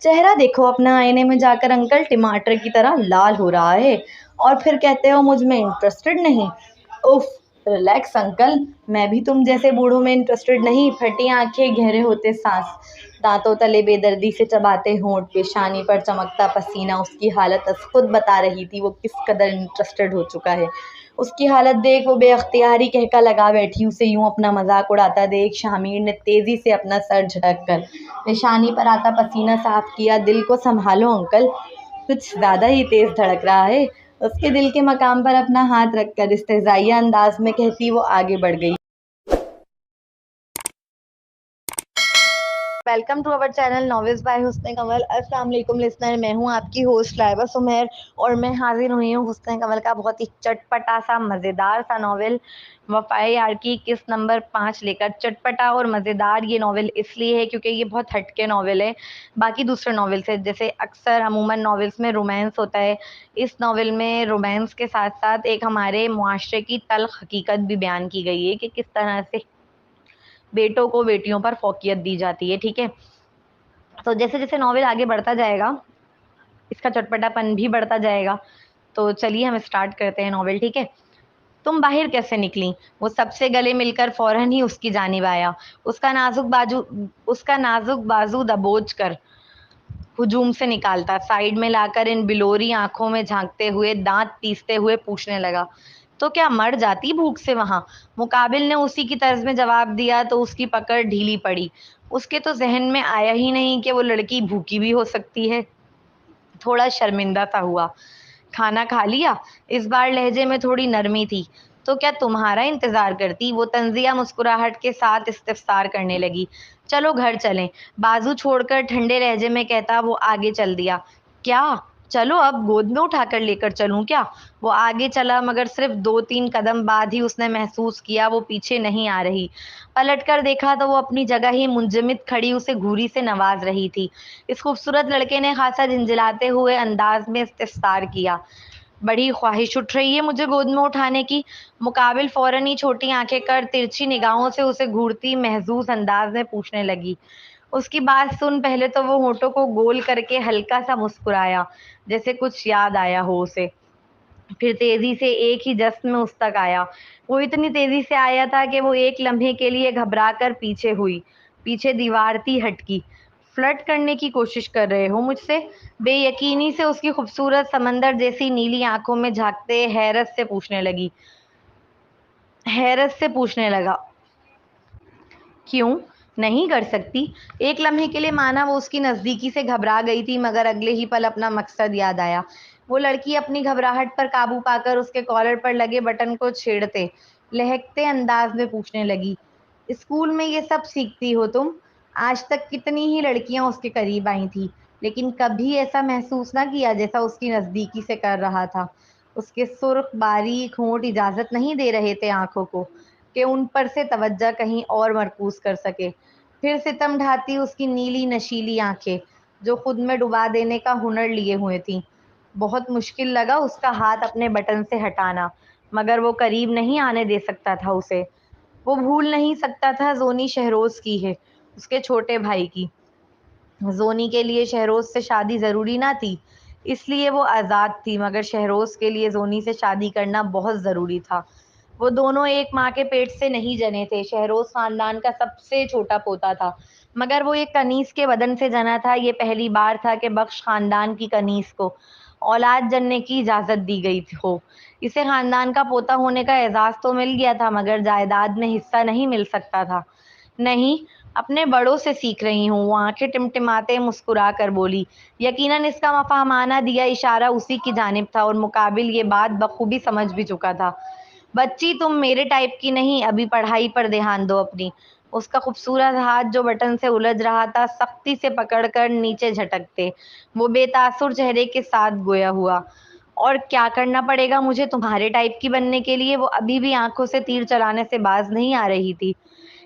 چہرہ دیکھو اپنا آئینے میں جا کر انکل، ٹماٹر کی طرح لال ہو رہا ہے، اور پھر کہتے ہو مجھ میں انٹرسٹڈ نہیں۔ اف، ریلیکس انکل، میں بھی تم جیسے بوڑھوں میں انٹرسٹڈ نہیں۔ پھٹی آنکھیں، گہرے ہوتے سانس، دانتوں تلے بے دردی سے چباتے ہونٹ، پیشانی پر چمکتا پسینہ۔ اس کی حالت از خود بتا رہی تھی وہ کس قدر انٹرسٹڈ ہو چکا ہے۔ اس کی حالت دیکھ وہ بے اختیاری کہکا لگا بیٹھی۔ اسے یوں اپنا مذاق اڑاتا دیکھ شامیر نے تیزی سے اپنا سر جھٹک کر پیشانی پر آتا پسینہ صاف کیا۔ دل کو سنبھالو انکل، کچھ زیادہ ہی تیز دھڑک رہا ہے۔ اس کے دل کے مقام پر اپنا ہاتھ رکھ کر استہزائیہ انداز میں کہتی وہ آگے بڑھ گئی۔ Welcome to our channel novels by Hasan Kanwal. السلام علیکم لسنر، میں ہوں آپ کی ہوسٹ لائبہ سمیر، اور میں حاضر ہوئی ہوں حسن کنول کا بہت ہی چٹپٹا سا مزیدار سا ناول وفائے یار کی قسط نمبر 5 لے کر۔ چٹپٹا اور مزیدار یہ ناول اس لیے ہے کیونکہ یہ بہت ہٹ کے ناول ہے باقی دوسرے ناول سے۔ جیسے اکثر عموماً ناولس میں رومانس ہوتا ہے، اس ناول میں رومانس کے ساتھ ساتھ ایک ہمارے معاشرے کی تلخ حقیقت بھی بیان کی گئی ہے کہ کس طرح سے بیٹوں کو بیٹیوں پر فوقیت دی جاتی ہے، ٹھیک ہے۔ تو جیسے جیسے ناول آگے بڑھتا جائے گا اس کا چٹپٹا پن بھی بڑھتا جائے گا۔ تو چلیے ہم اسٹارٹ کرتے ہیں ناول، ٹھیک ہے۔ تم باہر کیسے نکلیں؟ وہ سب سے گلے مل کر فوراً ہی اس کی جانب آیا، اس کا نازک بازو دبوچ کر ہجوم سے نکالتا، سائیڈ میں لا کر ان بلوری آنکھوں میں جھانکتے ہوئے دانت پیستے ہوئے پوچھنے لگا، تو کیا مر جاتی بھوک سے وہاں؟ مقابل نے اسی کی طرز میں جواب دیا تو اس کی پکڑ ڈھیلی پڑی۔ اس کے تو ذہن میں آیا ہی نہیں کہ وہ لڑکی بھوکی بھی ہو سکتی ہے۔ تھوڑا شرمندہ سا ہوا۔ کھانا کھا لیا؟ اس بار لہجے میں تھوڑی نرمی تھی۔ تو کیا تمہارا انتظار کرتی؟ وہ طنزیہ مسکراہٹ کے ساتھ استفسار کرنے لگی۔ چلو گھر چلیں، بازو چھوڑ کر ٹھنڈے لہجے میں کہتا وہ آگے چل دیا۔ کیا؟ چلو اب گود میں اٹھا کر لے کر چلوں کیا؟ وہ آگے چلا مگر صرف 2-3 قدم بعد ہی اس نے محسوس کیا وہ پیچھے نہیں آ رہی۔ پلٹ کر دیکھا تو وہ اپنی جگہ ہی منجمد کھڑی اسے گھوری سے نواز رہی تھی۔ اس خوبصورت لڑکے نے خاصا جھنجھلاتے ہوئے انداز میں استفسار کیا، بڑی خواہش اٹھ رہی ہے مجھے گود میں اٹھانے کی؟ مقابل فوراً ہی چھوٹی آنکھیں کر ترچھی نگاہوں سے اسے گھورتی محظوظ انداز میں پوچھنے لگی۔ اس کی بات سن پہلے تو وہ ہونٹوں کو گول کر کے ہلکا سا مسکرایا جیسے کچھ یاد آیا ہو اسے، پھر تیزی سے ایک ہی جست میں اس تک آیا۔ وہ اتنی تیزی سے آیا تھا کہ وہ ایک لمحے کے لیے گھبرا کر پیچھے ہوئی۔ پیچھے دیوار تھی ہٹکی۔ فلرٹ کرنے کی کوشش کر رہے ہو مجھ سے؟ بے یقینی سے اس کی خوبصورت سمندر جیسی نیلی آنکھوں میں جھانکتے حیرت سے پوچھنے لگا، کیوں نہیں کر سکتی؟ ایک لمحے کے لیے مانا وہ اس کی نزدیکی سے گھبرا گئی تھی، مگر اگلے ہی پل اپنا مقصد یاد آیا۔ وہ لڑکی اپنی گھبراہٹ پر قابو پا کر اس کے کالر پر لگے بٹن کو چھیڑتے لہکتے انداز میں پوچھنے لگی، اسکول میں یہ سب سیکھتی ہو تم؟ آج تک کتنی ہی لڑکیاں اس کے قریب آئی تھیں، لیکن کبھی ایسا محسوس نہ کیا جیسا اس کی نزدیکی سے کر رہا تھا۔ اس کے سرخ باریک ہونٹ اجازت نہیں دے رہے تھے آنکھوں کو کہ ان پر سے توجہ کہیں اور مرکوز کر سکے۔ پھر ستم ڈھاتی اس کی نیلی نشیلی آنکھیں جو خود میں ڈبا دینے کا ہنر لیے ہوئے تھیں۔ بہت مشکل لگا اس کا ہاتھ اپنے بٹن سے ہٹانا، مگر وہ قریب نہیں آنے دے سکتا تھا اسے۔ وہ بھول نہیں سکتا تھا زونی شہروز کی ہے، اس کے چھوٹے بھائی کی۔ زونی کے لیے شہروز سے شادی ضروری نہ تھی، اس لیے وہ آزاد تھی، مگر شہروز کے لیے زونی سے شادی کرنا بہت ضروری تھا۔ وہ دونوں ایک ماں کے پیٹ سے نہیں جنے تھے۔ شہروز خاندان کا سب سے چھوٹا پوتا تھا، مگر وہ ایک کنیز کے بدن سے جنا تھا۔ یہ پہلی بار تھا کہ بخش خاندان کی کنیز کو اولاد جننے کی اجازت دی گئی ہو۔ اسے خاندان کا پوتا ہونے کا اعزاز تو مل گیا تھا، مگر جائیداد میں حصہ نہیں مل سکتا تھا۔ نہیں، اپنے بڑوں سے سیکھ رہی ہوں، وہ آنکھیں ٹمٹماتے مسکرا کر بولی۔ یقیناً اس کا مفہومانہ دیا اشارہ اسی کی جانب تھا، اور مقابل یہ بات بخوبی سمجھ بھی چکا تھا۔ بچی تم میرے ٹائپ کی نہیں، ابھی پڑھائی پر دھیان دو اپنی۔ اس کا خوبصورت ہاتھ جو بٹن سے الجھ رہا تھا سختی سے پکڑ کر نیچے جھٹکتے وہ بے تاثر چہرے کے ساتھ گویا ہوا، اور کیا کرنا پڑے گا مجھے تمہارے ٹائپ کی بننے کے لیے؟ وہ ابھی بھی آنکھوں سے تیر چلانے سے باز نہیں آ رہی تھی۔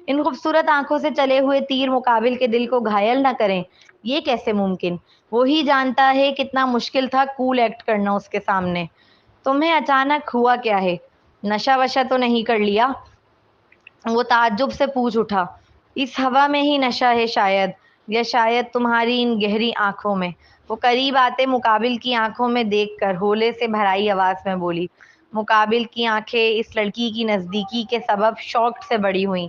ان خوبصورت آنکھوں سے چلے ہوئے تیر مقابل کے دل کو گھائل نہ کریں، یہ کیسے ممکن؟ وہی جانتا ہے کتنا مشکل تھا کول ایکٹ کرنا اس کے سامنے۔ تمہیں اچانک ہوا کیا ہے؟ نشہ وشہ تو نہیں کر لیا؟ وہ تعجب سے پوچھ اٹھا۔ اس ہوا میں ہی نشہ ہے شاید، یا شاید تمہاری ان گہری آنکھوں میں۔ وہ قریب آتے مقابل کی آنکھوں میں دیکھ کر ہولے سے بھرائی آواز میں بولی۔ مقابل کی آنکھیں اس لڑکی کی نزدیکی کے سبب شوق سے بڑی ہوئیں۔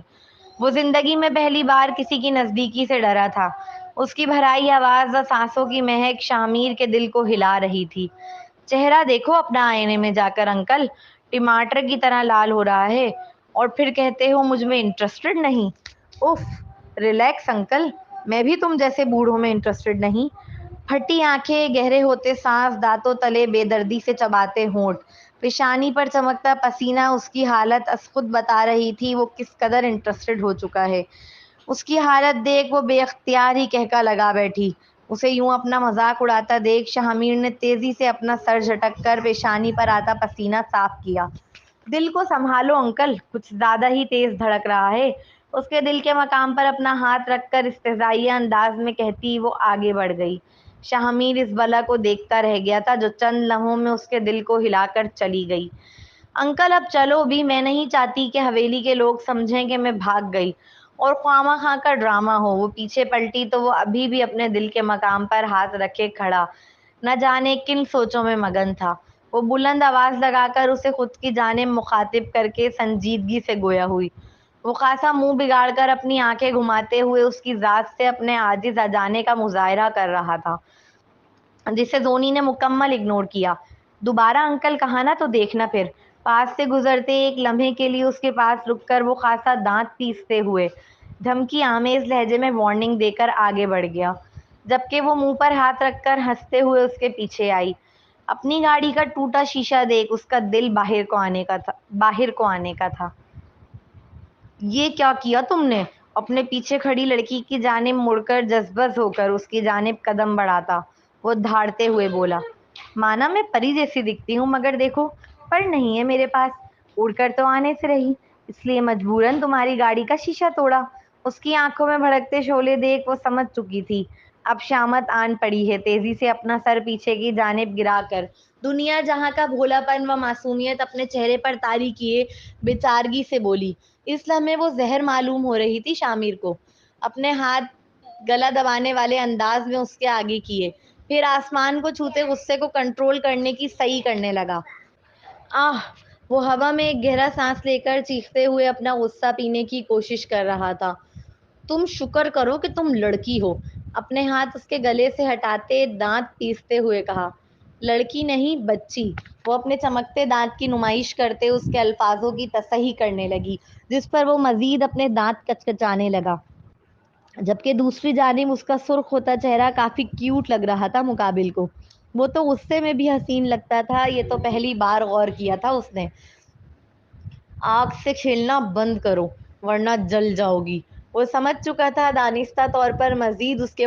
وہ زندگی میں پہلی بار کسی کی نزدیکی سے ڈرا تھا۔ اس کی بھرائی آواز اور سانسوں کی مہک شامیر کے دل کو ہلا رہی تھی۔ چہرہ دیکھو اپنا آئینے میں جا کر انکل، ٹماٹر کی طرح لال ہو رہا ہے، اور پھر کہتے ہو مجھ میں انٹرسٹڈ نہیں۔ اف، ریلیکس انکل، میں بھی تم جیسے بوڑھوں میں انٹرسٹڈ نہیں۔ پھٹی آنکھیں، گہرے ہوتے سانس، دانتوں تلے بے دردی سے چباتے ہونٹ، پیشانی پر چمکتا پسینہ اس کی حالت از خود بتا رہی تھی وہ کس قدر انٹرسٹڈ ہو چکا ہے۔ اس کی حالت دیکھ وہ بے اختیار ہی کہکا لگا بیٹھی۔ اسے یوں اپنا مذاق اڑاتا دیکھ شاہمیر نے تیزی سے اپنا سر جھٹک کر پیشانی پر آتا پسینہ صاف کیا۔ دل کو سنبھالو انکل، کچھ زیادہ ہی تیز دھڑک رہا ہے۔ اس کے دل کے مقام پر اپنا ہاتھ رکھ کر استہزائیہ انداز میں کہتی وہ آگے بڑھ گئی۔ شاہمیر اس بلا کو دیکھتا رہ گیا تھا جو چند لمحوں میں اس کے دل کو ہلا کر چلی گئی۔ انکل اب چلو بھی، میں نہیں چاہتی کہ حویلی کے لوگ سمجھیں کہ میں بھاگ گئی اور خواہ خواہ کا ڈرامہ ہو۔ وہ پیچھے پلٹی تو وہ ابھی بھی اپنے دل کے مقام پر ہاتھ رکھے کھڑا نہ جانے کن سوچوں میں مگن تھا۔ وہ بلند آواز لگا کر اسے خود کی جانب مخاطب کر کے سنجیدگی سے گویا ہوئی۔ وہ خاصا منہ بگاڑ کر اپنی آنکھیں گھماتے ہوئے اس کی ذات سے اپنے عاجز آ جانے کا مظاہرہ کر رہا تھا، جسے زونی نے مکمل اگنور کیا۔ دوبارہ انکل کہا نا تو دیکھنا پھر۔ پاس سے گزرتے ایک لمحے کے لیے اس کے پاس رک کر وہ خاصا دانت پیستے ہوئے دھمکی آمیز لہجے میں وارننگ دے کر آگے بڑھ گیا، جبکہ وہ منہ پر ہاتھ رکھ کر ہنستے ہوئے اس کے پیچھے آئی۔ اپنی گاڑی کا ٹوٹا شیشہ دیکھ اس کا دل باہر کو آنے کا تھا۔ یہ کیا کیا تم نے؟ اپنے پیچھے کھڑی لڑکی کی جانب مڑ کر جذبز ہو کر اس کی جانب قدم بڑھاتا وہ دھاڑتے ہوئے بولا، مانا میں پری جیسی دکھتی ہوں مگر دیکھو پر نہیں ہے میرے پاس، اڑ کر تو آنے سے رہی، اس لیے مجبوراً تمہاری گاڑی کا شیشہ توڑا۔ اس کی آنکھوں میں بھڑکتے شعلے دیکھ وہ سمجھ چکی تھی اب شامت آن پڑی ہے۔ تیزی سے اپنا سر پیچھے کی جانب گرا کر دنیا جہاں کا بھولا پن و معصومیت اپنے چہرے پر طاری کیے بےچارگی سے بولی۔ اس لمحے وہ زہر معلوم ہو رہی تھی شامیر کو۔ اپنے ہاتھ گلا دبانے والے انداز میں اس کے آگے کیے، پھر آسمان کو چھوتے غصے کو کنٹرول کرنے کی صحیح کرنے لگا۔ آہ! وہ ہوا میں ایک گہرا سانس لے کر چیختے ہوئے اپنا غصہ پینے کی کوشش کر رہا تھا۔ تم شکر کرو کہ تم لڑکی ہو، اپنے ہاتھ اس کے گلے سے ہٹاتے دانت پیستے ہوئے کہا۔ لڑکی نہیں، بچی۔ وہ اپنے چمکتے دانت کی نمائش کرتے اس کے الفاظوں کی تصحیح کرنے لگی، جس پر وہ مزید اپنے دانت کچکچانے لگا، جبکہ دوسری جانب اس کا سرخ ہوتا چہرہ کافی کیوٹ لگ رہا تھا مقابل کو۔ وہ تو غصے میں بھی حسین لگتا تھا، یہ تو پہلی بار غور کیا تھا اس نے۔ آگ سے کھیلنا بند کرو ورنہ جل جاؤ گی۔ وہ سمجھ چکا تھا دانستہ طور پر مزید اس کے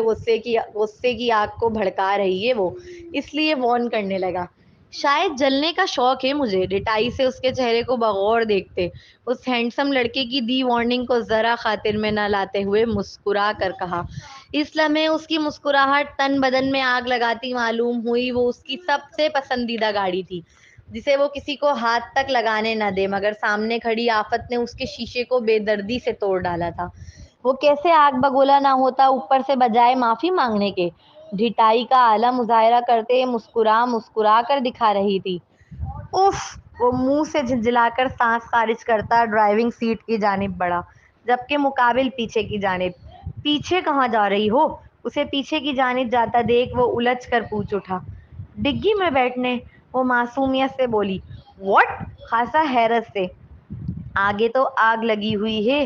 غصے کی آگ کو بھڑکا رہی ہے وہ، اس لیے وارن کرنے لگا۔ شاید جلنے کا شوق ہے مجھے۔ ڈٹائی سے اس کے چہرے کو بغور دیکھتے اس ہینڈسم لڑکے کی دی وارننگ کو ذرا خاطر میں نہ لاتے ہوئے مسکرا کر کہا۔ اس لمحے اس کی مسکراہٹ تن بدن میں آگ لگاتی معلوم ہوئی۔ وہ اس کی سب سے پسندیدہ گاڑی تھی جسے وہ کسی کو ہاتھ تک لگانے نہ دے، مگر سامنے کھڑی آفت نے اس کے شیشے کو بے دردی سے توڑ ڈالا تھا۔ وہ کیسے آگ بگولا نہ ہوتا اوپر سے بجائے معافی مانگنے کے ڈٹائی کا اعلیٰ مظاہرہ کرتے مسکرا کر دکھا رہی تھی۔ اف! وہ منہ سے جھنجھلا کر سانس خارج کرتا ڈرائیونگ سیٹ کی جانب بڑھا، جبکہ مقابل پیچھے کی جانب۔ پیچھے کہاں جا رہی ہو؟ اسے پیچھے کی جانب جاتا دیکھ وہ الجھ کر پوچھ اٹھا۔ ڈگی میں بیٹھنے، وہ معصومیت سے بولی۔ واٹ؟ خاصا حیرت سے۔ آگے تو آگ لگی ہوئی ہے،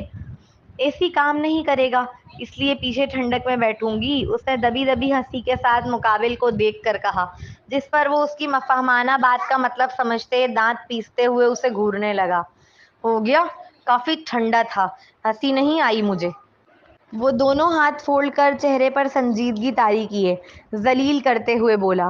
اے سی کام نہیں کرے گا، اس لیے پیچھے ٹھنڈک میں بیٹھوں گی، اس نے دبی دبی ہنسی کے ساتھ مقابل کو دیکھ کر کہا، جس پر وہ اس کی مفہومانہ بات کا مطلب سمجھتے دانت پیستے ہوئے اسے گھورنے لگا۔ ہو گیا، کافی ٹھنڈا تھا، ہنسی نہیں آئی مجھے۔ وہ دونوں ہاتھ فولڈ کر چہرے پر سنجیدگی طاری کیے ذلیل کرتے ہوئے بولا،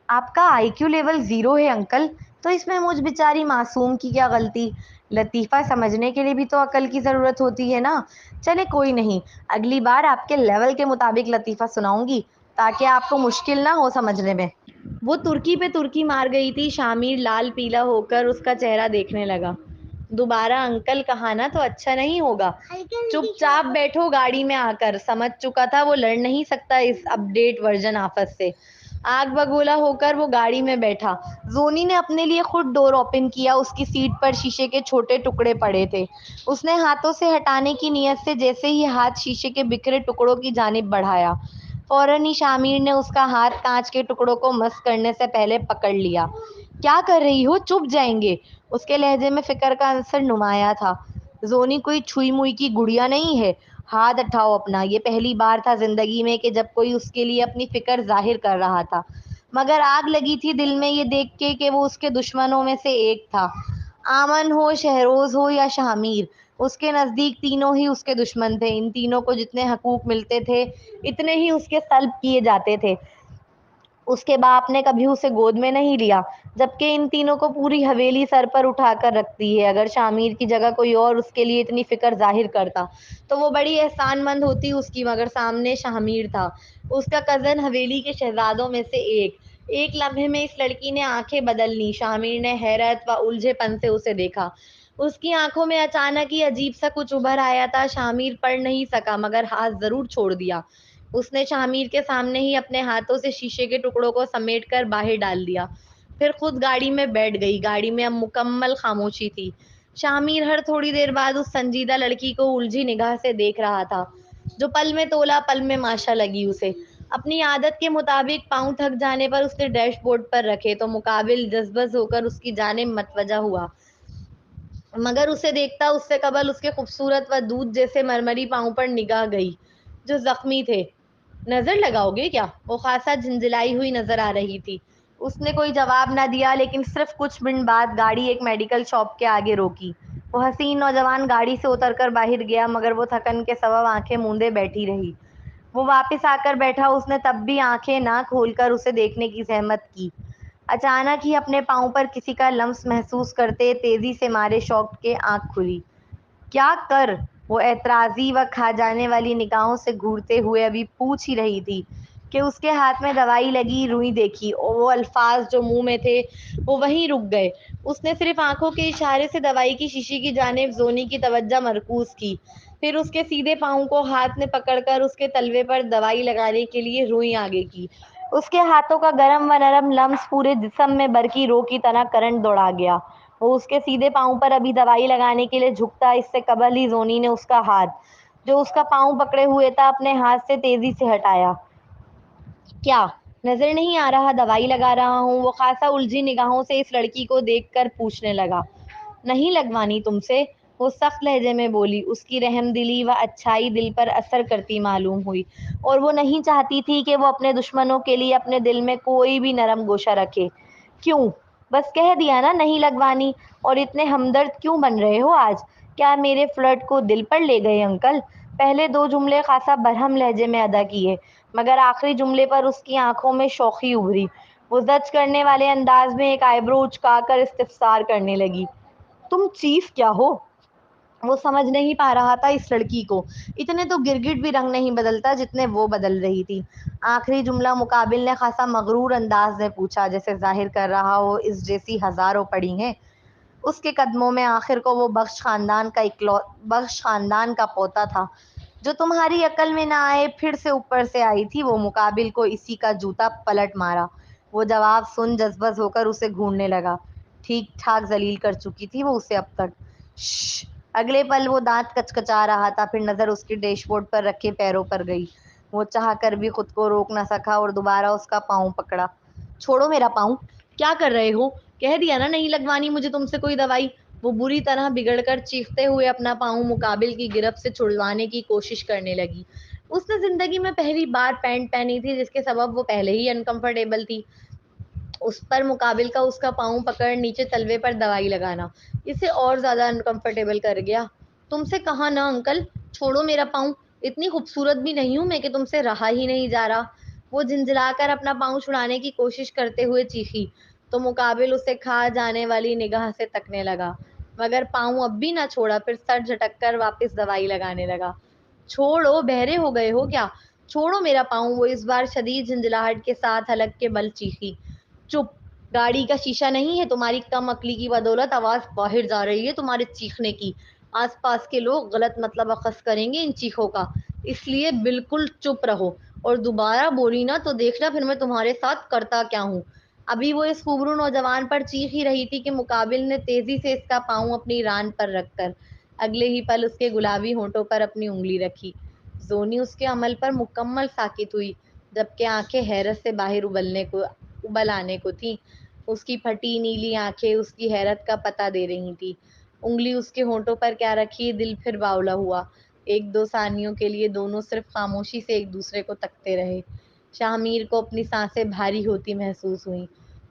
آپ کا آئی کیو لیول 0 ہے انکل، تو اس میں مجھ بیچاری معصوم کی کیا غلطی؟ لطیفہ سمجھنے کے لیے بھی تو عقل کی ضرورت ہوتی ہے نا۔ چلے کوئی نہیں، اگلی بار آپ کے لیول کے مطابق لطیفہ سناؤں گی تاکہ آپ کو مشکل نہ ہو سمجھنے میں۔ وہ ترکی پہ ترکی مار گئی تھی۔ شامیر لال پیلا ہو کر اس کا چہرہ دیکھنے لگا۔ دوبارہ انکل کہا نا تو اچھا نہیں ہوگا. چپ چاپ بیٹھو گاڑی میں آ کر. سمجھ چکا تھا وہ لڑ نہیں سکتا اس اپ ڈیٹ ورژن آفس سے. آگ بگولا ہو کر وہ گاڑی میں بیٹھا. زونی نے اپنے لیے خود ڈور اوپن کیا. اس کی سیٹ پر شیشے کے چھوٹے ٹکڑے پڑے تھے. اس نے ہاتھوں سے ہٹانے کی نیت سے جیسے ہی ہاتھ شیشے کے بکھرے ٹکڑوں کی جانب بڑھایا، فوراً ہی شامیر نے اس کا ہاتھ کانچ کے ٹکڑوں کو مس کرنے سے پہلے پکڑ لیا. کیا کر رہی ہو؟ چپ جائیں گے. اس کے لہجے میں فکر کا عنصر نمایاں تھا. زونی کوئی چھوئی موئی کی گڑیا نہیں ہے. ہاتھ اٹھاؤ اپنا. یہ پہلی بار تھا زندگی میں کہ جب کوئی اس کے لیے اپنی فکر ظاہر کر رہا تھا، مگر آگ لگی تھی دل میں یہ دیکھ کے کہ وہ اس کے دشمنوں میں سے ایک تھا. آمن ہو، شہروز ہو یا شامیر، اس کے نزدیک تینوں ہی اس کے دشمن تھے. ان تینوں کو جتنے حقوق ملتے تھے اتنے ہی اس کے سلب کیے جاتے تھے. اس کے باپ نے کبھی اسے گود میں نہیں لیا، جبکہ ان تینوں کو پوری حویلی سر پر اٹھا کر رکھتی ہے. اگر شامیر کی جگہ کوئی اور اس کے لیے اتنی فکر ظاہر کرتا تو وہ بڑی احسان مند ہوتی اس کی، مگر سامنے شامیر تھا، اس کا کزن، حویلی کے شہزادوں میں سے ایک. ایک لمحے میں اس لڑکی نے آنکھیں بدل لیں. شامیر نے حیرت و الجھے پن سے اسے دیکھا. اس کی آنکھوں میں اچانک ہی عجیب سا کچھ ابھر آیا تھا. شامیر پڑھ نہیں سکا مگر ہاتھ ضرور چھوڑ دیا. اس نے شامیر کے سامنے ہی اپنے ہاتھوں سے شیشے کے ٹکڑوں کو سمیٹ کر باہر ڈال دیا. پھر خود گاڑی میں بیٹھ گئی. گاڑی میں اب مکمل خاموشی تھی. شامیر ہر تھوڑی دیر بعد اس سنجیدہ لڑکی کو الجھی نگاہ سے دیکھ رہا تھا، جو پل میں تولا پل میں ماشا لگی اسے. اپنی عادت کے مطابق پاؤں تھک جانے پر اس نے ڈیش بورڈ پر رکھے تو مقابل جذبز ہو کر اس کی جانب متوجہ ہوا، مگر اسے دیکھتا اس سے قبل اس کے خوبصورت و دودھ جیسے مرمری پاؤں پر نگاہ گئی جو زخمی تھے. نظر لگاؤ گے کیا؟ وہ خاصا جھنجھلائی ہوئی نظر آ رہی تھی. اس نے کوئی جواب نہ دیا، لیکن صرف کچھ منٹ بعد گاڑی ایک میڈیکل شاپ کے آگے روکی. وہ حسین نوجوان گاڑی سے اتر کر باہر گیا، مگر وہ تھکن کے سبب آنکھیں موندے بیٹھی رہی. وہ واپس آ کر بیٹھا. اس نے تب بھی آنکھیں نہ کھول کر اسے دیکھنے کی زحمت کی. اچانک ہی اپنے پاؤں پر کسی کا لمس محسوس کرتے تیزی سے مارے شوق کے آنکھ کھلی. کیا کر؟ وہ اعتراضی و کھا جانے والی نگاہوں سے گھورتے ہوئے ابھی پوچھ ہی رہی تھی کہ اس کے ہاتھ میں دوائی لگی روئی دیکھی، اور وہ الفاظ جو منہ میں تھے وہ وہیں رک گئے. اس نے صرف آنکھوں کے اشارے سے دوائی کی شیشی کی جانب زونی کی توجہ مرکوز کی، پھر اس کے سیدھے پاؤں کو ہاتھ میں پکڑ کر اس کے تلوے پر دوائی لگانے کے لیے روئی آگے کی. اس کے ہاتھوں کا گرم و نرم لمس پورے جسم میں برقی رو کی طرح کرنٹ دوڑا گیا. وہ اس کے سیدھے پاؤں پر ابھی دوائی لگانے کے لیے جھکتا، اس سے قبل ہی زونی نے اس کا ہاتھ، جو اس کا پاؤں پکڑے ہوئے تھا، اپنے ہاتھ سے تیزی سے ہٹایا. کیا نظر نہیں آ رہا دوائی لگا رہا ہوں؟ وہ خاصا الجھی نگاہوں سے اس لڑکی کو دیکھ کر پوچھنے لگا. نہیں لگوانی تم سے؟ وہ سخت لہجے میں بولی. اس کی رحم دلی و اچھائی دل پر اثر کرتی معلوم ہوئی، اور وہ نہیں چاہتی تھی کہ وہ اپنے دشمنوں کے لیے اپنے دل میں کوئی بھی نرم گوشہ رکھے. کیوں؟ بس کہہ دیا نا نہیں لگوانی. اور اتنے ہمدرد کیوں بن رہے ہو آج؟ کیا میرے فلرٹ کو دل پر لے گئے انکل؟ پہلے دو جملے خاصا برہم لہجے میں ادا کیے، مگر آخری جملے پر اس کی آنکھوں میں شوخی ابھری. وہ زج کرنے والے انداز میں ایک آئی برو اچکا کر استفسار کرنے لگی. تم چیف کیا ہو؟ وہ سمجھ نہیں پا رہا تھا اس لڑکی کو. اتنے تو گرگٹ بھی رنگ نہیں بدلتا جتنے وہ بدل رہی تھی. آخری جملہ مقابل نے خاصا مغرور انداز میں پوچھا، جیسے ظاہر کر رہا ہو اس جیسی ہزاروں پڑی ہیں. اس کے قدموں میں آخر کو وہ بخش خاندان کا پوتا تھا. جو تمہاری عقل میں نہ آئے پھر سے اوپر سے آئی تھی. وہ مقابل کو اسی کا جوتا پلٹ مارا. وہ جواب سن جذبز ہو کر اسے گھورنے لگا. ٹھیک ٹھاک ذلیل کر چکی تھی وہ اسے اب تک. شش! اگلے پل وہ دانت کچکچا رہا تھا، پھر نظر اس کی ڈیش بورڈ پر رکھے پیروں پر گئی. وہ چاہ کر بھی خود کو روک نہ سکا اور دوبارہ اس کا پاؤں پکڑا. چھوڑو میرا پاؤں! کیا کر رہے ہو؟ کہہ دیا نا نہیں لگوانی مجھے تم سے کوئی دوائی. وہ بری طرح بگڑ کر چیختے ہوئے اپنا پاؤں مقابل کی گرفت سے چھڑوانے کی کوشش کرنے لگی. اس نے زندگی میں پہلی بار پینٹ پہنی تھی، جس کے سبب وہ پہلے ہی انکمفرٹیبل تھی. اس پر مقابل کا اس کا پاؤں پکڑ نیچے تلوے پر دوائی لگانا اسے اور زیادہ انکمفرٹیبل کر گیا. تم سے کہا نا انکل، چھوڑو میرا پاؤں! اتنی خوبصورت بھی نہیں ہوں میں کہ تم سے رہا ہی نہیں جا رہا. وہ جھنجھلا کر اپنا پاؤں چھڑانے کی کوشش کرتے ہوئے چیخی، تو مقابل اسے کھا جانے والی نگاہ سے تکنے لگا، مگر پاؤں اب بھی نہ چھوڑا. پھر سر جھٹک کر واپس دوائی لگانے لگا. چھوڑو! بہرے ہو گئے ہو کیا؟ چھوڑو میرا پاؤں! وہ اس بار شدید جھنجھلاہٹ کے ساتھ حلق کے بل چیخی. چپ! گاڑی کا شیشہ نہیں ہے، تمہاری کم عقلی کی بدولت آواز باہر جا رہی ہے تمہارے چیخنے کی. آس پاس کے لوگ غلط مطلب اخذ کریں گے ان چیخوں کا، اس لیے بالکل چپ رہو، اور دوبارہ بولی نا تو دیکھنا پھر میں تمہارے ساتھ کرتا کیا ہوں. ابھی وہ اس خوبرو نوجوان پر چیخ ہی رہی تھی کہ مقابل نے تیزی سے اس کا پاؤں اپنی ران پر رکھ کر اگلے ہی پل اس کے گلابی ہونٹوں پر اپنی انگلی رکھی. زونی اس کے عمل پر مکمل ساکت ہوئی، جبکہ آنکھیں حیرت سے باہر ابل آنے کو تھیں. اس کی پھٹی نیلی آنکھیں اس کی حیرت کا پتہ دے رہی تھی. انگلی اس کے ہونٹوں پر کیا رکھی، دل پھر باولا ہوا. ایک دو ثانیوں کے لیے دونوں صرف خاموشی سے ایک دوسرے کو تکتے رہے. شاہ میر کو اپنی سانسیں بھاری ہوتی محسوس ہوئیں،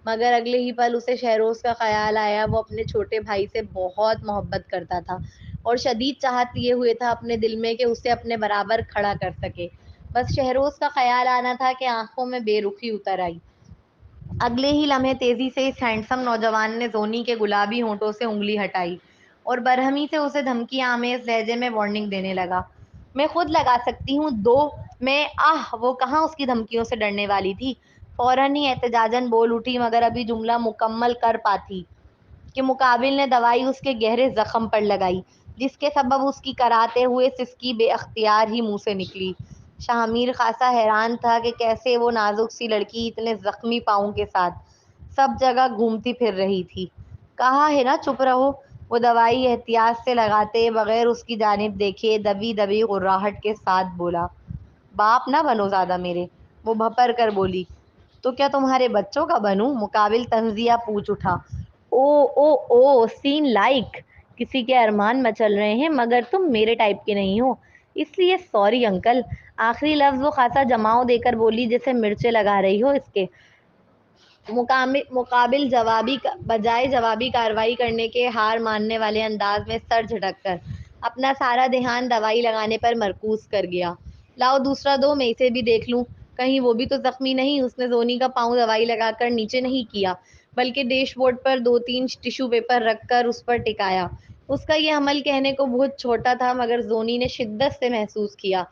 مگر اگلے ہی پل اسے شہروز کا خیال آیا. وہ اپنے چھوٹے بھائی سے بہت محبت کرتا تھا اور شدید چاہت لیے ہوئے تھا اپنے دل میں کہ اسے اپنے برابر کھڑا کر سکے. بس شہروز کا خیال آنا تھا کہ آنکھوں میں بے رخی اتر آئی. اگلے ہی لمحے تیزی سے اس ہینڈسم نوجوان نے زونی کے گلابی ہونٹوں سے انگلی ہٹائی اور برہمی سے اسے دھمکی آمیز لہجے میں وارننگ دینے لگا. میں خود لگا سکتی ہوں دو میں وہ کہاں اس کی دھمکیوں سے ڈرنے والی تھی. فوراً ہی احتجاجاً بول اٹھی، مگر ابھی جملہ مکمل کر پاتی کہ مقابل نے دوائی اس کے گہرے زخم پر لگائی، جس کے سبب اس کی کراتے ہوئے سسکی بے اختیار ہی منہ سے نکلی. شاہ میر خاصا حیران تھا کہ کیسے وہ نازک سی لڑکی اتنے زخمی پاؤں کے ساتھ سب جگہ گھومتی پھر رہی تھی. کہا ہے نا چپ رہو، وہ دوائی احتیاط سے لگاتے بغیر اس کی جانب دیکھے دبی دبی غراہٹ کے ساتھ بولا. باپ نہ بنو زیادہ میرے، وہ بھپر کر بولی. تو کیا تمہارے بچوں کا بنوں؟ مقابل طنزیہ پوچھ اٹھا. او او او سین لائک کسی کے ارمان مچل رہے ہیں، مگر تم میرے ٹائپ کے نہیں ہو، اس لیے سوری انکل. آخری لفظ وہ خاصا جماؤ دے کر بولی جیسے مرچیں لگا رہی ہو. اس کے مقابل بجائے جوابی کارروائی کرنے کے ہار ماننے والے انداز میں سر جھٹک کر اپنا سارا دھیان دوائی لگانے پر مرکوز کر گیا. لاؤ دوسرا دو، میں اسے بھی دیکھ لوں، کہیں وہ بھی تو زخمی نہیں. اس نے زونی کا پاؤں دوائی لگا کر نیچے نہیں کیا، بلکہ ڈیش بورڈ پر 2-3 ٹشو پیپر رکھ کر اس پر ٹکایا. اس کا یہ عمل کہنے کو بہت چھوٹا تھا، مگر زونی نے شدت سے محسوس کیا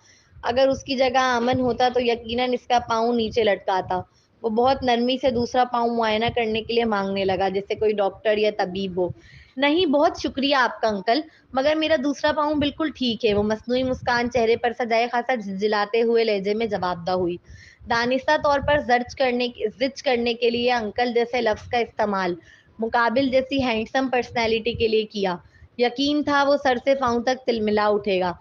اگر اس کی جگہ امن ہوتا تو یقیناً اس کا پاؤں نیچے لٹکاتا. وہ بہت نرمی سے دوسرا پاؤں معائنہ کرنے کے لیے مانگنے لگا، جیسے کوئی ڈاکٹر یا طبیب ہو. نہیں، بہت شکریہ آپ کا انکل، مگر میرا دوسرا پاؤں بالکل ٹھیک ہے. وہ مصنوعی مسکان چہرے پر سجائے خاصا جھنجھلاتے ہوئے لہجے میں جواب دہ ہوئی. دانستہ طور پر زج کرنے کے لیے انکل جیسے لفظ کا استعمال مقابل جیسی ہینڈسم پرسنالٹی کے لیے کیا. یقین تھا وہ سر سے پاؤں تک تلملا اٹھے گا،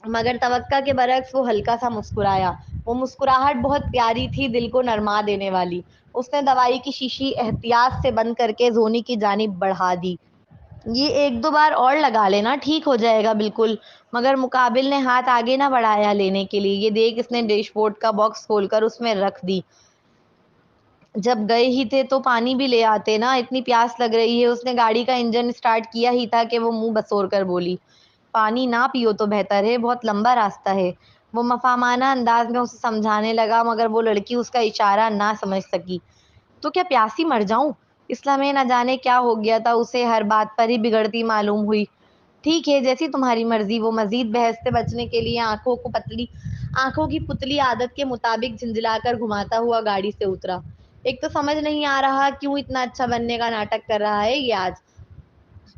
مگر توقع کے برعکس وہ ہلکا سا مسکرایا. وہ مسکراہٹ بہت پیاری تھی، دل کو نرما دینے والی. اس نے دوائی کی شیشی احتیاط سے بند کر کے زونی کی جانب بڑھا دی. یہ 1-2 بار اور لگا لینا، ٹھیک ہو جائے گا بالکل. مگر مقابل نے ہاتھ آگے نہ بڑھایا لینے کے لیے. یہ دیکھ اس نے ڈیش بورڈ کا باکس کھول کر اس میں رکھ دی. جب گئے ہی تھے تو پانی بھی لے آتے نا، اتنی پیاس لگ رہی ہے. اس نے گاڑی کا انجن سٹارٹ کیا ہی تھا کہ وہ منہ بسور کر بولی. پانی نہ پیو تو بہتر ہے، بہت لمبا راستہ ہے. وہ مفاہمانہ انداز میں اسے سمجھانے لگا، مگر وہ لڑکی اس کا اشارہ نہ سمجھ سکی. تو کیا پیاسی مر جاؤں؟ اس لمحے نہ جانے کیا ہو گیا تھا، اسے ہر بات پر ہی بگڑتی معلوم ہوئی. ٹھیک ہے، جیسی تمہاری مرضی. وہ مزید بحث سے بچنے کے لیے آنکھوں کی پتلی عادت کے مطابق جھنجھلا کر گھماتا ہوا گاڑی سے اترا. ایک تو سمجھ نہیں آ رہا کیوں اتنا اچھا بننے کا ناٹک کر رہا ہے یہ آج.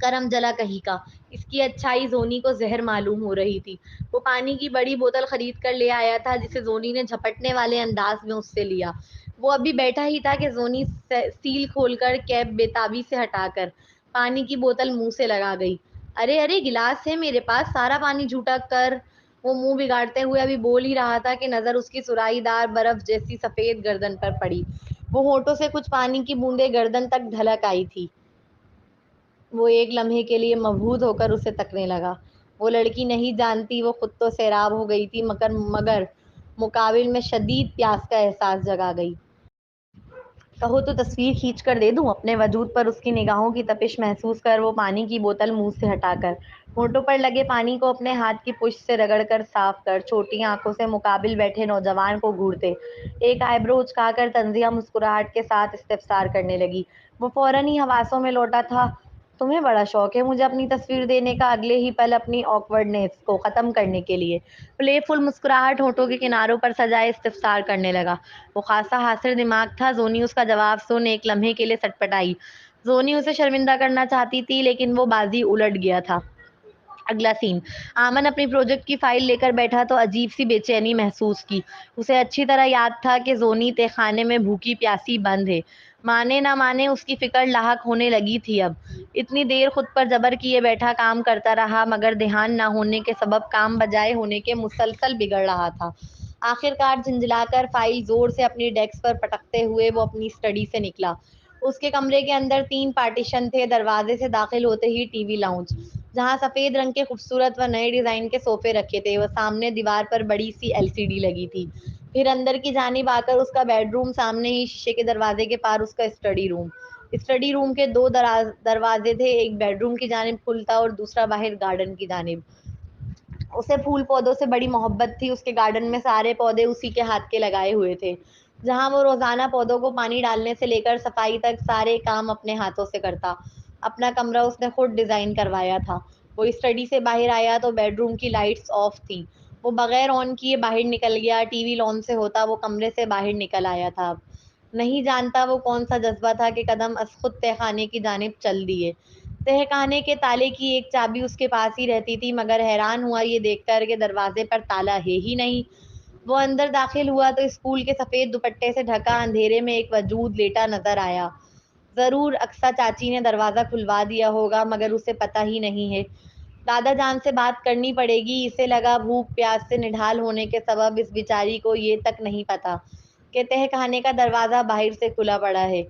کرم جلا کہیں کا. اس کی اچھائی زونی کو زہر معلوم ہو رہی تھی. وہ پانی کی بڑی بوتل خرید کر لے آیا تھا، جسے زونی نے جھپٹنے والے انداز میں اس سے لیا. وہ ابھی بیٹھا ہی تھا کہ زونی سیل کھول کر کیپ بےتابی سے ہٹا کر پانی کی بوتل منہ سے لگا گئی. ارے ارے، گلاس ہے میرے پاس، سارا پانی جھوٹا کر. وہ منہ بگاڑتے ہوئے ابھی بول ہی رہا تھا کہ نظر اس کی سرائی دار برف جیسی سفید گردن پر پڑی. وہ ہونٹوں سے کچھ پانی کی بوندیں گردن تک ڈھلک آئی تھی. وہ ایک لمحے کے لیے مبہوت ہو کر اسے تکنے لگا. وہ لڑکی نہیں جانتی وہ خود تو سیراب ہو گئی تھی، مگر مقابل میں شدید پیاس کا احساس جگا گئی. کہو تو تصویر کھینچ کر دے دوں؟ اپنے وجود پر اس کی نگاہوں کی تپش محسوس کر وہ پانی کی بوتل منہ سے ہٹا کر ہونٹوں پر لگے پانی کو اپنے ہاتھ کی پشت سے رگڑ کر صاف کر چھوٹی آنکھوں سے مقابل بیٹھے نوجوان کو گھورتے ایک آئی برو اچکا کر طنزیہ مسکراہٹ کے ساتھ استفسار کرنے لگی. وہ فوراً ہی حواسوں میں لوٹا تھا تمہیں بڑا شوق ہے مجھے اپنی تصویر دینے کا اگلے ہی پل اپنی آکورڈنیس کو ختم کرنے کے لیے پلے فل مسکراہٹ ہونٹوں کے کناروں پر سجائے استفسار کرنے لگا۔ وہ خاصا حاصر دماغ تھا۔ زونی اس کا جواب سن ایک لمحے کے لیے سٹپٹائی۔ زونی اسے شرمندہ کرنا چاہتی تھی لیکن وہ بازی الٹ گیا تھا۔ اگلا سین، آمن اپنی پروجیکٹ کی فائل لے کر بیٹھا تو عجیب سی بے چینی محسوس کی۔ اسے اچھی طرح یاد تھا کہ زونی تہ خانے میں بھوکی پیاسی بند ہے۔ مانے نہ مانے اس کی فکر لاحق ہونے لگی تھی اب۔ اتنی دیر خود پر جبر کیے بیٹھا کام کرتا رہا مگر دھیان نہ ہونے کے سبب کام بجائے ہونے کے مسلسل بگڑ رہا تھا۔ آخر کار جھنجھلا کر فائل زور سے اپنی ڈیسک پر پٹکتے ہوئے وہ اپنی اسٹڈی سے نکلا۔ اس کے کمرے کے اندر 3 پارٹیشن تھے۔ دروازے سے داخل ہوتے ہی ٹی وی لاؤنج، جہاں سفید رنگ کے خوبصورت و نئے ڈیزائن کے صوفے رکھے تھے، وہ سامنے دیوار پر بڑی سی LCD لگی تھی۔ پھر اندر کی جانب آ کر اس کا بیڈ روم، سامنے ہی شیشے کے دروازے کے پار اس کا اسٹڈی روم۔ اسٹڈی روم کے 2 دروازے تھے، ایک بیڈ روم کی جانب کھلتا اور دوسرا باہر گارڈن کی جانب۔ اسے پھول پودوں سے بڑی محبت تھی۔ اس کے گارڈن میں سارے پودے اسی کے ہاتھ کے لگائے ہوئے تھے، جہاں وہ روزانہ پودوں کو پانی ڈالنے سے لے کر صفائی تک سارے کام اپنے ہاتھوں سے کرتا۔ اپنا کمرہ اس نے خود ڈیزائن کروایا تھا۔ وہ اسٹڈی سے باہر آیا تو بیڈ روم کی لائٹس آف تھیں۔ وہ بغیر آن کیے باہر نکل گیا۔ ٹی وی لان سے ہوتا وہ کمرے سے باہر نکل آیا تھا۔ اب نہیں جانتا وہ کون سا جذبہ تھا کہ قدم از خود تہ خانے کی جانب چل دیے۔ تہ خانے کے تالے کی ایک چابی اس کے پاس ہی رہتی تھی مگر حیران ہوا یہ دیکھ کر کہ دروازے پر تالا ہے ہی نہیں۔ وہ اندر داخل ہوا تو اسکول کے سفید دوپٹے سے ڈھکا اندھیرے میں ایک وجود لیٹا نظر آیا۔ ضرور اقصیٰ چاچی نے دروازہ کھلوا دیا ہوگا مگر اسے پتہ ہی نہیں ہے۔ دادا جان سے بات کرنی پڑے گی۔ اسے لگا بھوک پیاس سے نڈھال ہونے کے سبب اس بیچاری کو یہ تک نہیں پتہ کہ تہ خانے کا دروازہ باہر سے کھلا پڑا ہے۔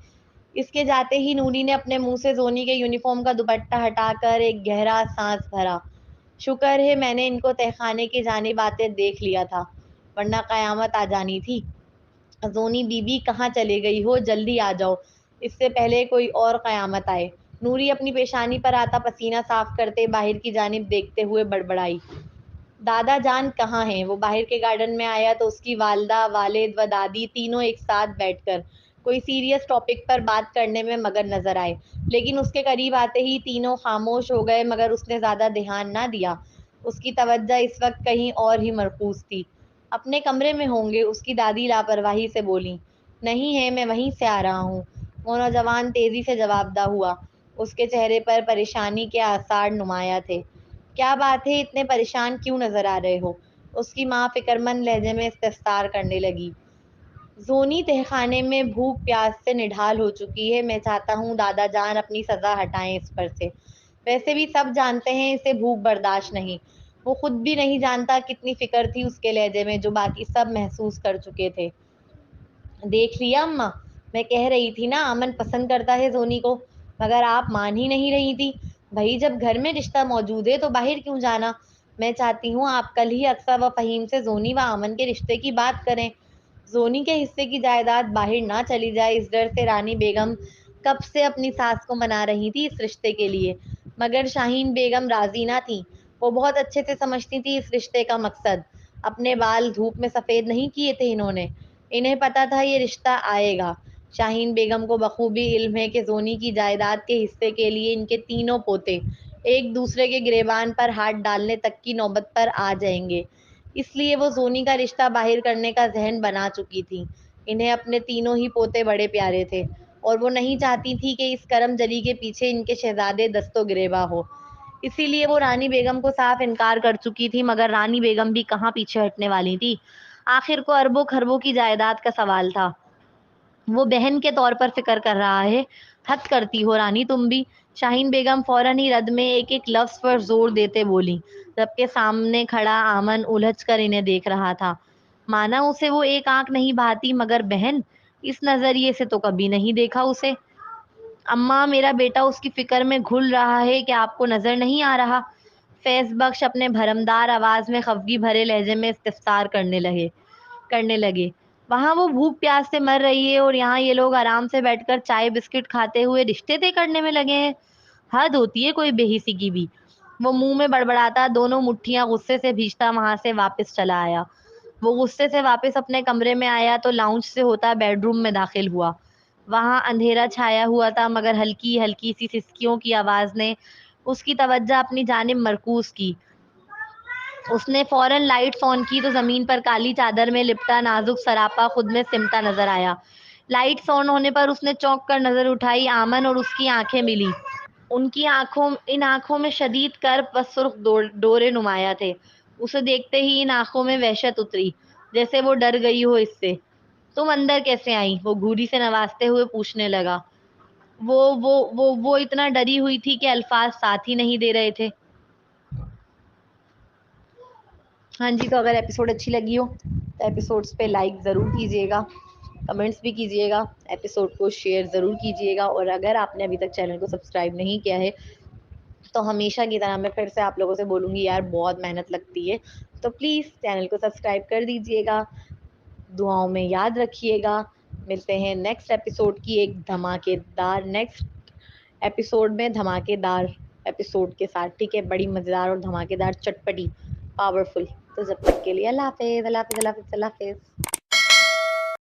اس کے جاتے ہی نوری نے اپنے منہ سے زونی کے یونیفارم کا دوپٹہ ہٹا کر ایک گہرا سانس بھرا۔ شکر ہے میں نے ان کو تہ خانے کی جانب آتے دیکھ لیا تھا، ورنہ قیامت آ جانی تھی۔ زونی بی بی کہاں چلے گئی ہو؟ جلدی آ جاؤ اس سے پہلے کوئی اور قیامت آئے۔ نوری اپنی پیشانی پر آتا پسینہ صاف کرتے باہر کی جانب دیکھتے ہوئے بڑبڑائی۔ دادا جان کہاں ہیں؟ وہ باہر کے گارڈن میں آیا تو اس کی والدہ، والد و دادی تینوں ایک ساتھ بیٹھ کر کوئی سیریس ٹاپک پر بات کرنے میں مگن نظر آئے، لیکن اس کے قریب آتے ہی تینوں خاموش ہو گئے مگر اس نے زیادہ دھیان نہ دیا۔ اس کی توجہ اس وقت کہیں اور ہی مرکوز تھی۔ اپنے کمرے میں ہوں گے، اس کی دادی لاپرواہی سے بولی۔ نہیں ہے، میں وہیں سے آ رہا ہوں، وہ نوجوان تیزی سے جواب دہ ہوا۔ اس کے چہرے پر پریشانی کے آثار نمایاں تھے۔ کیا بات ہے، اتنے پریشان کیوں نظر آ رہے ہو؟ اس کی ماں فکرمند لہجے میں استفسار کرنے لگی۔ زونی تہ خانے میں بھوک پیاس سے نڈھال ہو چکی ہے۔ میں چاہتا ہوں دادا جان اپنی سزا ہٹائیں اس پر سے۔ ویسے بھی سب جانتے ہیں اسے بھوک برداشت نہیں۔ وہ خود بھی نہیں جانتا کتنی فکر تھی اس کے لہجے میں جو باقی سب محسوس کر چکے تھے۔ دیکھ لیا اماں، میں کہہ رہی تھی نا امن پسند کرتا ہے زونی کو، مگر آپ مان ہی نہیں رہی تھی۔ بھائی جب گھر میں رشتہ موجود ہے تو باہر کیوں جانا؟ میں چاہتی ہوں آپ کل ہی اقصیٰ و فہیم سے زونی و امن کے رشتے کی بات کریں۔ زونی کے حصے کی جائیداد باہر نہ چلی جائے، اس ڈر سے رانی بیگم کب سے اپنی ساس کو منا رہی تھی اس رشتے کے لیے، مگر شاہین بیگم راضی نہ تھی۔ وہ بہت اچھے سے سمجھتی تھی اس رشتے کا مقصد۔ اپنے بال دھوپ میں سفید نہیں کیے تھے انہوں نے، انہیں پتہ تھا یہ رشتہ آئے گا۔ شاہین بیگم کو بخوبی علم ہے کہ زونی کی جائیداد کے حصے کے لیے ان کے تینوں پوتے ایک دوسرے کے گریبان پر ہاتھ ڈالنے تک کی نوبت پر آ جائیں گے، اس لیے وہ زونی کا رشتہ باہر کرنے کا ذہن بنا چکی تھی۔ انہیں اپنے تینوں ہی پوتے بڑے پیارے تھے اور وہ نہیں چاہتی تھی کہ اس کرم جلی کے پیچھے ان کے شہزادے دست و گریباں ہو، اسی لیے وہ رانی بیگم کو صاف انکار کر چکی تھی، مگر رانی بیگم بھی کہاں پیچھے ہٹنے والی تھی۔ آخر کو اربوں خربوں کی جائیداد کا سوال تھا۔ وہ بہن کے طور پر فکر کر رہا ہے۔ حد کرتی ہو رانی تم بھی۔ شاہین بیگم فوراً ہی رد میں ایک ایک لفظ پر زور دیتے بولی، جبکہ سامنے کھڑا آمن الجھ کر انہیں دیکھ رہا تھا۔ مانا اسے وہ ایک آنکھ نہیں بھاتی مگر بہن، اس نظریے سے تو کبھی نہیں دیکھا اسے۔ اماں میرا بیٹا اس کی فکر میں گھل رہا ہے کہ آپ کو نظر نہیں آ رہا؟ فیض بخش اپنے بھرمدار آواز میں خفگی بھرے لہجے میں استفسار کرنے لگے۔ وہاں وہ بھوک پیاس سے مر رہی ہے اور یہاں یہ لوگ آرام سے بیٹھ کر چائے بسکٹ کھاتے ہوئے رشتے طے کرنے میں لگے ہیں۔ حد ہوتی ہے کوئی بے حسی کی بھی۔ وہ منہ میں بڑبڑاتا دونوں مٹھیاں غصے سے بھیجتا وہاں سے واپس چلا آیا۔ وہ غصے سے واپس اپنے کمرے میں آیا تو لاؤنج سے ہوتا بیڈ روم میں داخل ہوا۔ وہاں اندھیرا چھایا ہوا تھا، مگر ہلکی ہلکی سی سسکیوں کی آواز نے اس کی توجہ اپنی جانب مرکوز کی۔ اس نے فوراً لائٹس آن کی تو زمین پر کالی چادر میں لپٹا نازک سراپا خود میں سمٹا نظر آیا۔ لائٹس آن ہونے پر اس نے چونک کر نظر اٹھائی۔ آمن اور اس کی آنکھیں ملی۔ ان آنکھوں میں شدید کرب و سرخ ڈورے نمایاں تھے۔ اسے دیکھتے ہی ان آنکھوں میں وحشت اتری، جیسے وہ ڈر گئی ہو اس سے۔ تم اندر کیسے آئیں؟ وہ گھوری سے نوازتے ہوئے پوچھنے لگا۔ وہ اتنا ڈری ہوئی تھی کہ الفاظ ساتھ ہی نہیں دے رہے تھے۔ ہاں جی، تو اگر ایپیسوڈ اچھی لگی ہو تو ایپیسوڈس پہ لائک ضرور کیجیے گا، کمنٹس بھی کیجیے گا، ایپیسوڈ کو شیئر ضرور کیجیے گا، اور اگر آپ نے ابھی تک چینل کو سبسکرائب نہیں کیا ہے تو ہمیشہ کی طرح میں پھر سے آپ لوگوں سے بولوں گی یار بہت محنت لگتی ہے، تو پلیز چینل کو سبسکرائب کر دیجیے گا، دعاؤں میں یاد رکھیے گا۔ ملتے ہیں نیکسٹ ایپیسوڈ کی ایک دھماکے دار ایپیسوڈ کے ساتھ، ٹھیک ہے، بڑی مزیدار اور دھماکے دار، چٹپٹی، پاورفل۔ تو جب تک کے لیے اللہ حافظ، اللہ حافظ، اللہ حافظ، اللہ حافظ۔